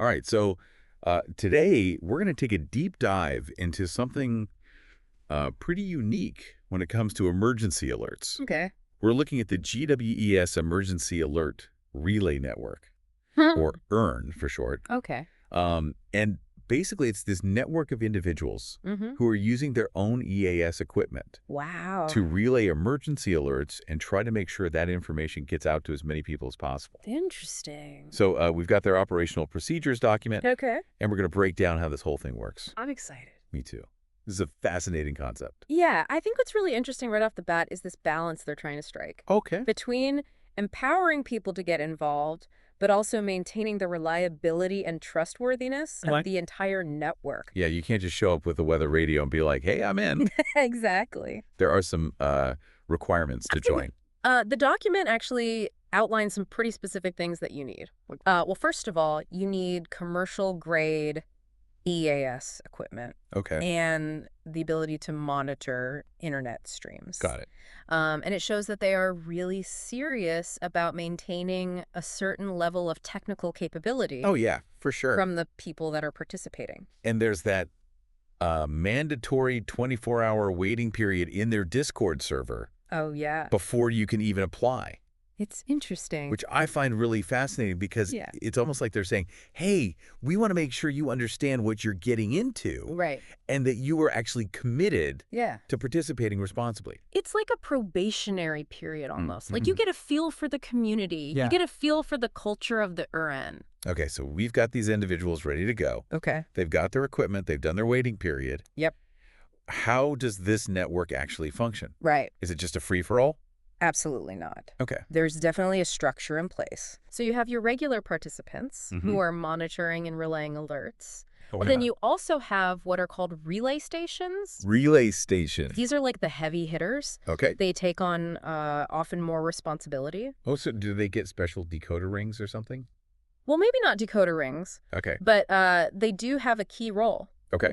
All right, so today we're going to take a deep dive into something pretty unique when it comes to emergency alerts. Okay. We're looking at the GWES Emergency Alert Relay Network, Huh. or EARN for short. Okay. And basically, it's this network of individuals Mm-hmm. who are using their own EAS equipment Wow. to relay emergency alerts and try to make sure that information gets out to as many people as possible. Interesting. So we've got their operational procedures document, Okay. and we're going to break down how this whole thing works. I'm excited. Me too. This is a fascinating concept. Yeah, I think what's really interesting right off the bat is this balance they're trying to strike Okay. between empowering people to get involved, but also maintaining the reliability and trustworthiness of Right. the entire network. Yeah, you can't just show up with the weather radio and be like, hey, I'm in. Exactly. There are some requirements to join. The document actually outlines some pretty specific things that you need. Well, first of all, you need commercial-grade EAS equipment Okay. and the ability to monitor internet streams. Got it. And it shows that they are really serious about maintaining a certain level of technical capability Oh, yeah, for sure. from the people that are participating. And there's that mandatory 24-hour waiting period in their Discord server Oh, yeah. before you can even apply, It's interesting. which I find really fascinating because Yeah. it's almost like they're saying, hey, we want to make sure you understand what you're getting into Right. and that you are actually committed Yeah. to participating responsibly. It's like a probationary period almost. Like you get a feel for the community. Yeah. You get a feel for the culture of the URN. Okay, so we've got these individuals ready to go. Okay. They've got their equipment. They've done their waiting period. Yep. How does this network actually function? Right. Is it just a free-for-all? Absolutely not. Okay. There's definitely a structure in place. So you have your regular participants Mhm. who are monitoring and relaying alerts. Oh, But then you also have what are called relay stations. relay station. These are like the heavy hitters. Okay. They take on often more responsibility. Oh, so do they get special decoder rings or something? Well, maybe not decoder rings, Okay. but they do have a key role. Okay.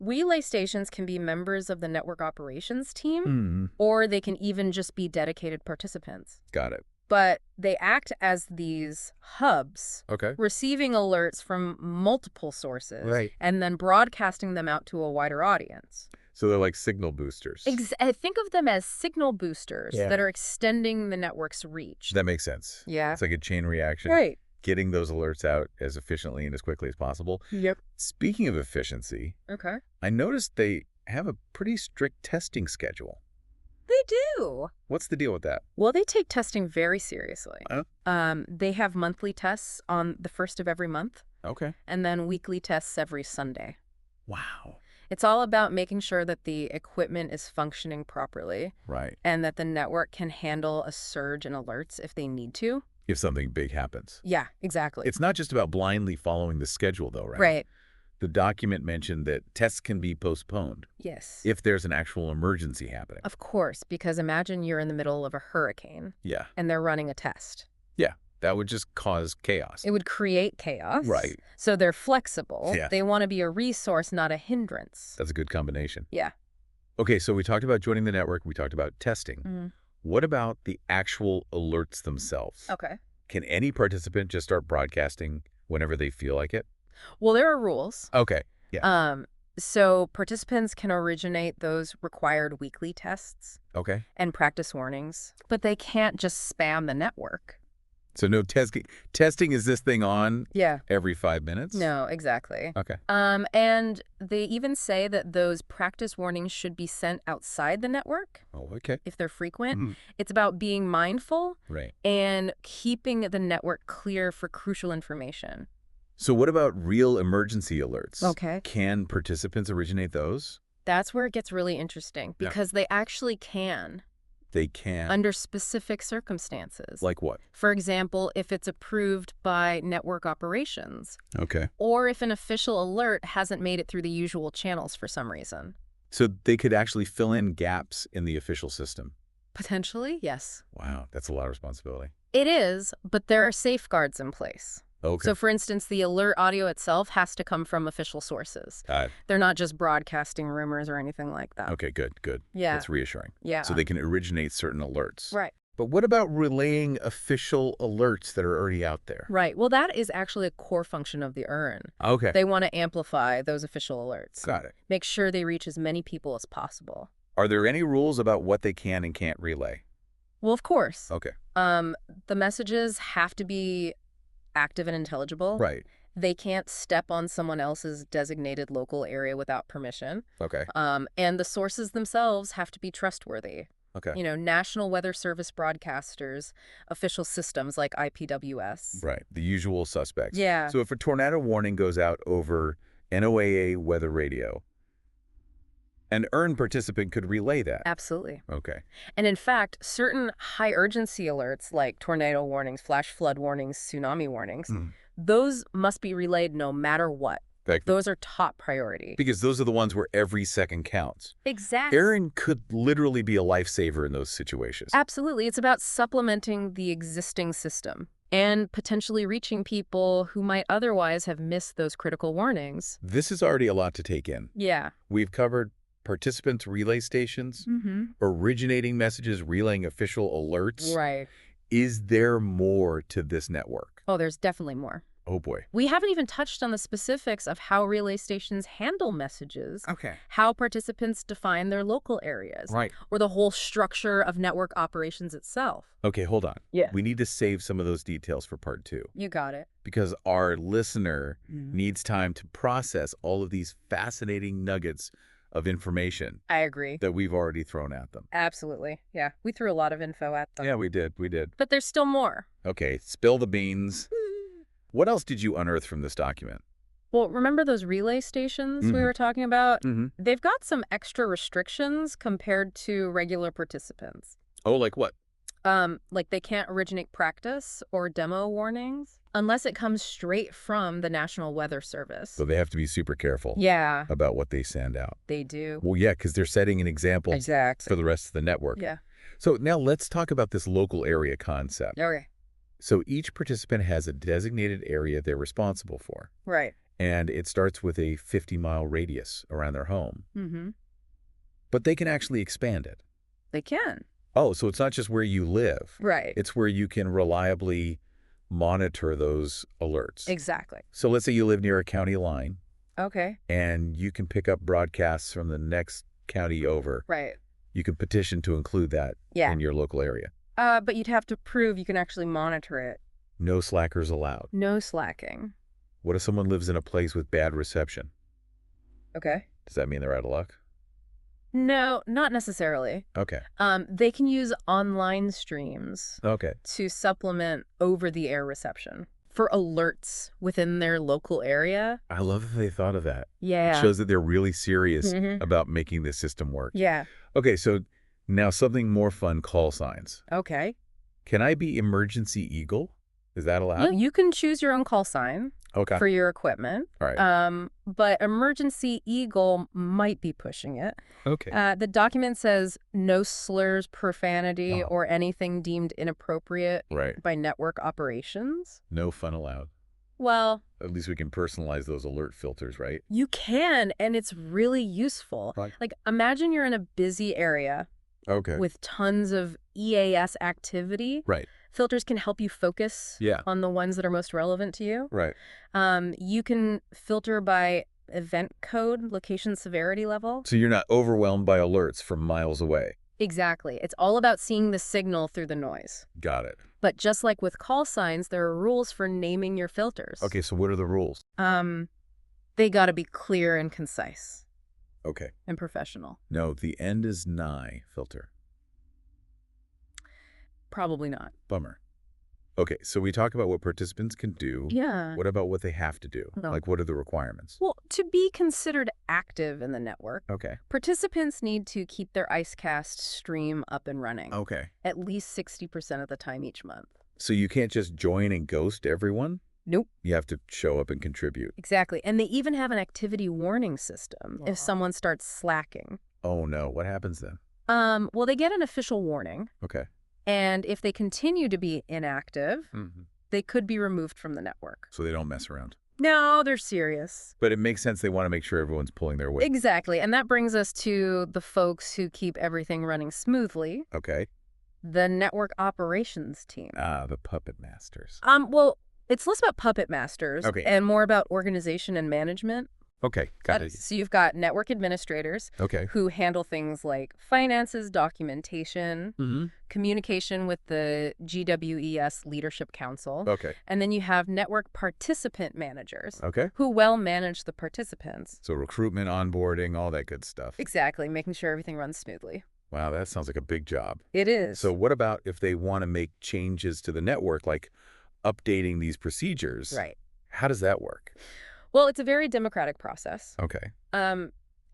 Relay stations can be members of the network operations team, Hmm. or they can even just be dedicated participants. Got it. But they act as these hubs, Okay. receiving alerts from multiple sources, Right. and then broadcasting them out to a wider audience. So they're like signal boosters. I think of them as signal boosters Yeah. that are extending the network's reach. That makes sense. Yeah. It's like a chain reaction. Right. Getting those alerts out as efficiently and as quickly as possible. Yep. Speaking of efficiency, Okay. I noticed they have a pretty strict testing schedule. They do. What's the deal with that? Well, they take testing very seriously. Oh. They have monthly tests on the first of every month, Okay. and then weekly tests every Sunday. Wow. It's all about making sure that the equipment is functioning properly Right. and that the network can handle a surge in alerts if they need to. If something big happens. Yeah, exactly. It's not just about blindly following the schedule, though, right? Right. The document mentioned that tests can be postponed Yes. if there's an actual emergency happening. Of course, because imagine you're in the middle of a hurricane Yeah. and they're running a test. Yeah. That would just cause chaos. It would create chaos. Right. So they're flexible. Yeah. They want to be a resource, not a hindrance. That's a good combination. Yeah. Okay, so we talked about joining the network. We talked about testing. Mm. What about the actual alerts themselves? Okay. Can any participant just start broadcasting whenever they feel like it? Well, there are rules. Okay. So participants can originate those required weekly tests Okay. and practice warnings, but they can't just spam the network. So no testing. Testing, is this thing on Yeah. every 5 minutes? No, exactly. Okay. And they even say that those practice warnings should be sent outside the network Oh, okay. if they're frequent. Mhm. It's about being mindful Right. and keeping the network clear for crucial information. So what about real emergency alerts? Okay. Can participants originate those? That's where it gets really interesting Yeah. because they actually can They can. under specific circumstances. Like what? For example, if it's approved by network operations, Okay. or if an official alert hasn't made it through the usual channels for some reason. So they could actually fill in gaps in the official system. Potentially, yes. Wow, that's a lot of responsibility. It is, but there are safeguards in place. Okay. So, for instance, the alert audio itself has to come from official sources. They're not just broadcasting rumors or anything like that. Okay, good, good. Yeah. That's reassuring. Yeah. So they can originate certain alerts. Right. But what about relaying official alerts that are already out there? Right. Well, that is actually a core function of the EARN. Okay, They want to amplify those official alerts. got it. Make sure they reach as many people as possible. Are there any rules about what they can and can't relay? Well, of course. Okay, The messages have to be active and intelligible. right. They can't step on someone else's designated local area without permission. Okay, And the sources themselves have to be trustworthy. okay. National Weather Service broadcasters, official systems like IPWS. Right, the usual suspects. Yeah. So if a tornado warning goes out over NOAA weather radio, an EARN participant could relay that. Absolutely. Okay. And in fact, certain high urgency alerts like tornado warnings, flash flood warnings, tsunami warnings, those must be relayed no matter what. Those are top priority. Because those are the ones where every second counts. Exactly. EARN could literally be a lifesaver in those situations. Absolutely. It's about supplementing the existing system and potentially reaching people who might otherwise have missed those critical warnings. This is already a lot to take in. Yeah. We've covered participants' relay stations, originating messages, relaying official alerts. Right. Is there more to this network? Oh, there's definitely more. Oh, boy. We haven't even touched on the specifics of how relay stations handle messages, Okay. how participants define their local areas, Right. or the whole structure of network operations itself. Okay, hold on. Yeah. We need to save some of those details for part 2. You got it. Because our listener needs time to process all of these fascinating nuggets of information I agree. that we've already thrown at them. Absolutely. Yeah. We threw a lot of info at them. Yeah, we did. We did. But there's still more. Okay, spill the beans. What else did you unearth from this document? Well, remember those relay stations we were talking about? They've got some extra restrictions compared to regular participants. Oh, like what? Like they can't originate practice or demo warnings unless it comes straight from the National Weather Service. So they have to be super careful Yeah, about what they send out. they do. Well, yeah, because they're setting an example Exactly. for the rest of the network. Yeah. So now let's talk about this local area concept. Okay. So each participant has a designated area they're responsible for. Right. And it starts with a 50-mile radius around their home. But they can actually expand it. They can. Oh, so it's not just where you live. Right. It's where you can reliably monitor those alerts. Exactly. So let's say you live near a county line, Okay. and you can pick up broadcasts from the next county over. Right. You can petition to include that Yeah. in your local area. But you'd have to prove you can actually monitor it. No slackers allowed. No slacking. What if someone lives in a place with bad reception? Okay. Does that mean they're out of luck? No, not necessarily. Okay. They can use online streams Okay. to supplement over-the-air reception for alerts within their local area. I love that they thought of that. Yeah. It shows that they're really serious Mhm. about making this system work. Yeah. Okay, so now something more fun, call signs. Okay. Can I be Emergency Eagle? Is that allowed? You can choose your own call sign Okay. for your equipment. All right. But Emergency Eagle might be pushing it. Okay. The document says no slurs, profanity, Oh. or anything deemed inappropriate Right. by network operations. No fun allowed. Well, At least we can personalize those alert filters, right? you can, and it's really useful. Right. Like, imagine you're in a busy area Okay. with tons of EAS activity. Right. Filters can help you focus Yeah. on the ones that are most relevant to you. Right. You can filter by event code, location severity level. So you're not overwhelmed by alerts from miles away. Exactly. It's all about seeing the signal through the noise. Got it. But just like with call signs, there are rules for naming your filters. Okay, so what are the rules? They got to be clear and concise Okay. and professional. No, the end is nigh filter. Probably not. Bummer. Okay, so we talk about what participants can do. Yeah. What about what they have to do? No. Like, what are the requirements? Well, to be considered active in the network, Okay. participants need to keep their IceCast stream up and running Okay. at least 60% of the time each month. So you can't just join and ghost everyone? Nope. You have to show up and contribute. Exactly. And they even have an activity warning system if someone starts slacking. Oh, no. What happens then? Well, they get an official warning. Okay. And if they continue to be inactive, they could be removed from the network. So they don't mess around. No, they're serious. But it makes sense. They want to make sure everyone's pulling their weight. Exactly. And that brings us to the folks who keep everything running smoothly. Okay. The network operations team. Ah, the puppet masters. Well, it's less about puppet masters Okay. and more about organization and management. Okay, got it. So you've got network administrators Okay. who handle things like finances, documentation, Mm-hmm. communication with the GWES Leadership Council. Okay. And then you have network participant managers Okay. who well manage the participants. So recruitment, onboarding, all that good stuff. Exactly, making sure everything runs smoothly. Wow, that sounds like a big job. It is. So what about if they want to make changes to the network, like updating these procedures? Right. How does that work? Well, it's a very democratic process. Okay.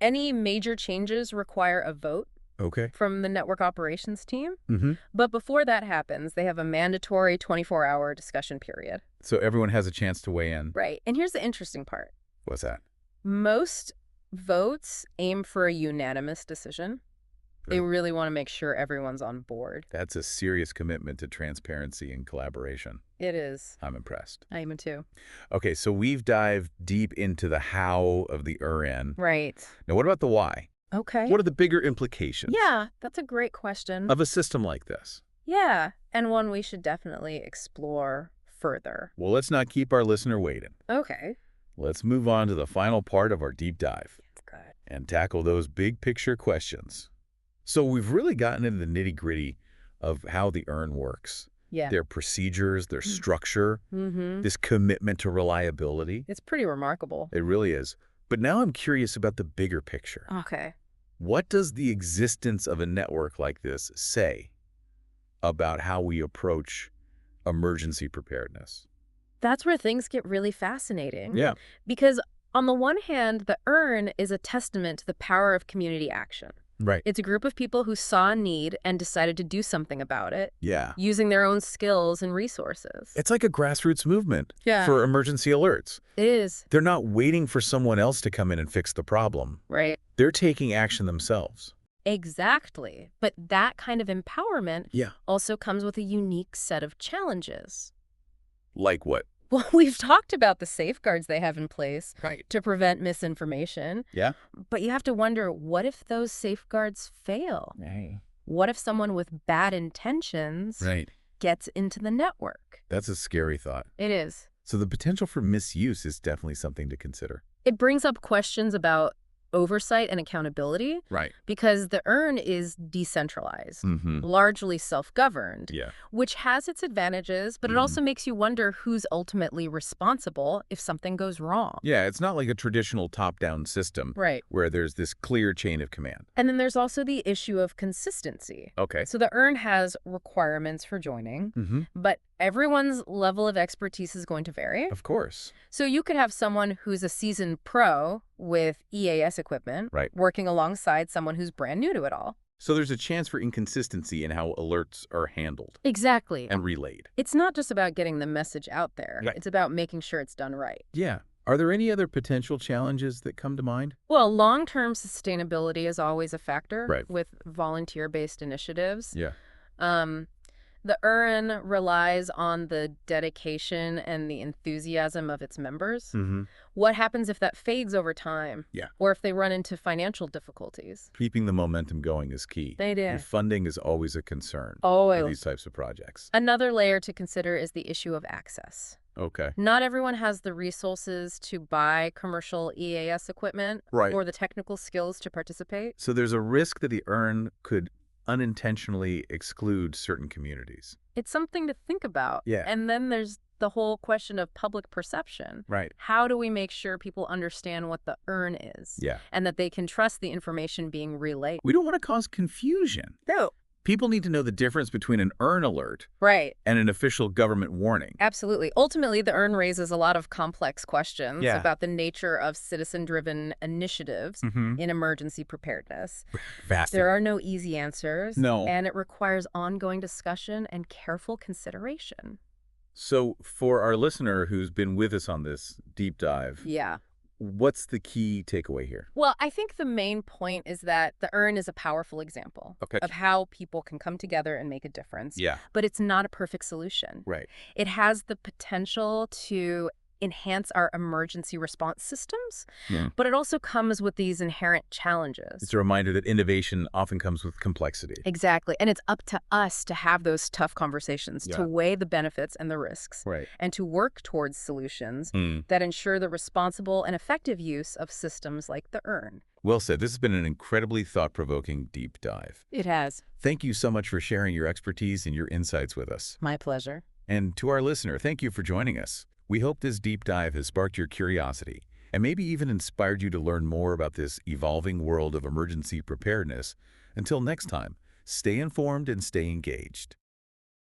Any major changes require a vote Okay. from the network operations team. Mm-hmm. But before that happens, they have a mandatory 24-hour discussion period. So everyone has a chance to weigh in. Right. And here's the interesting part. What's that? Most votes aim for a unanimous decision. They really want to make sure everyone's on board. That's a serious commitment to transparency and collaboration. It is. I'm impressed. I am too. Okay, so we've dived deep into the how of the URN. Right. Now, what about the why? Okay. What are the bigger implications Yeah, that's a great question. of a system like this? Yeah, and one we should definitely explore further. Well, let's not keep our listener waiting. Okay. Let's move on to the final part of our deep dive That's good. and tackle those big picture questions. So we've really gotten into the nitty-gritty of how the URN works. Yeah. Their procedures, their structure, Mm-hmm. this commitment to reliability. It's pretty remarkable. It really is. But now I'm curious about the bigger picture. Okay. What does the existence of a network like this say about how we approach emergency preparedness? That's where things get really fascinating. Yeah. Because on the one hand, the URN is a testament to the power of community action. Right. It's a group of people who saw a need and decided to do something about it, Yeah. using their own skills and resources. It's like a grassroots movement Yeah. for emergency alerts. It is. They're not waiting for someone else to come in and fix the problem. Right. They're taking action themselves. Exactly. But that kind of empowerment Yeah. also comes with a unique set of challenges. Like what? Well, we've talked about the safeguards they have in place Right. to prevent misinformation. Yeah. But you have to wonder, what if those safeguards fail? Right. What if someone with bad intentions Right. gets into the network? That's a scary thought. It is. So the potential for misuse is definitely something to consider. It brings up questions about oversight and accountability Right. because the URN is decentralized, Mm-hmm. largely self-governed, Yeah. which has its advantages, but it Mhm. also makes you wonder who's ultimately responsible if something goes wrong. Yeah, it's not like a traditional top-down system Right. where there's this clear chain of command. And then there's also the issue of consistency. Okay. So the URN has requirements for joining, Mm-hmm. but everyone's level of expertise is going to vary. Of course. So you could have someone who's a seasoned pro with EAS equipment Right. working alongside someone who's brand new to it all. So there's a chance for inconsistency in how alerts are handled Exactly. and relayed. It's not just about getting the message out there. Right. It's about making sure it's done right. Yeah. Are there any other potential challenges that come to mind? Well, long-term sustainability is always a factor Right. with volunteer-based initiatives. Yeah. The URN relies on the dedication and the enthusiasm of its members. Mm-hmm. What happens if that fades over time? Yeah. Or if they run into financial difficulties? Keeping the momentum going is key. They do. And funding is always a concern Oh, for these types of projects. another layer to consider is the issue of access. Okay. Not everyone has the resources to buy commercial EAS equipment Right. or the technical skills to participate. So there's a risk that the URN could unintentionally exclude certain communities. It's something to think about. Yeah. And then there's the whole question of public perception. Right. How do we make sure people understand what the URN is? Yeah. And that they can trust the information being relayed? We don't want to cause confusion. No. People need to know the difference between an URN alert Right. and an official government warning. Absolutely. Ultimately, the URN raises a lot of complex questions Yeah. about the nature of citizen-driven initiatives Mm-hmm. in emergency preparedness. Vast. There are no easy answers. No. And it requires ongoing discussion and careful consideration. So for our listener who's been with us on this deep dive, Yeah. what's the key takeaway here? Well, I think the main point is that the URN is a powerful example Okay. of how people can come together and make a difference. Yeah. But it's not a perfect solution. Right. It has the potential to enhance our emergency response systems, Yeah. but it also comes with these inherent challenges. It's a reminder that innovation often comes with complexity. Exactly. And it's up to us to have those tough conversations, to Yeah. weigh the benefits and the risks, Right. and to work towards solutions Mm. that ensure the responsible and effective use of systems like the urn. Well said. This has been an incredibly thought-provoking deep dive. It has. Thank you so much for sharing your expertise and your insights with us. My pleasure. And to our listener, thank you for joining us. We hope this deep dive has sparked your curiosity and maybe even inspired you to learn more about this evolving world of emergency preparedness. Until next time, stay informed and stay engaged.